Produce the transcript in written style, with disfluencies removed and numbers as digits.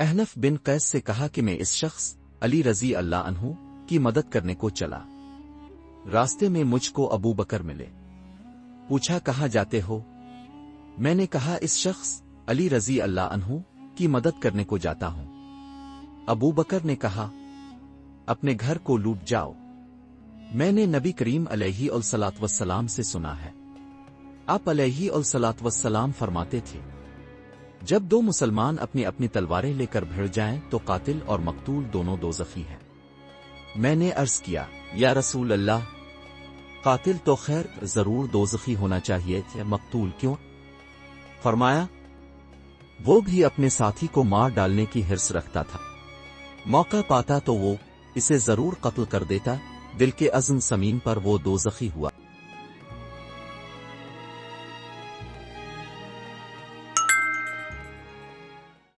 احنف بن قیس سے کہا کہ میں اس شخص علی رضی اللہ عنہ کی مدد کرنے کو چلا۔ راستے میں مجھ کو ابو بکر ملے۔ پوچھا کہاں جاتے ہو؟ میں نے کہا اس شخص علی رضی اللہ عنہ کی مدد کرنے کو جاتا ہوں۔ ابو بکر نے کہا اپنے گھر کو لوٹ جاؤ، میں نے نبی کریم علیہ الصلوۃ والسلام سے سنا ہے، آپ علیہ الصلوۃ والسلام فرماتے تھے جب دو مسلمان اپنی اپنی تلواریں لے کر بھڑ جائیں تو قاتل اور مقتول دونوں دوزخی ہیں۔ میں نے عرض کیا یا رسول اللہ، قاتل تو خیر ضرور دوزخی ہونا چاہیے تھے، مقتول کیوں؟ فرمایا وہ بھی اپنے ساتھی کو مار ڈالنے کی حرص رکھتا تھا، موقع پاتا تو وہ اسے ضرور قتل کر دیتا، دل کے عزم سمین پر وہ دوزخی ہوا۔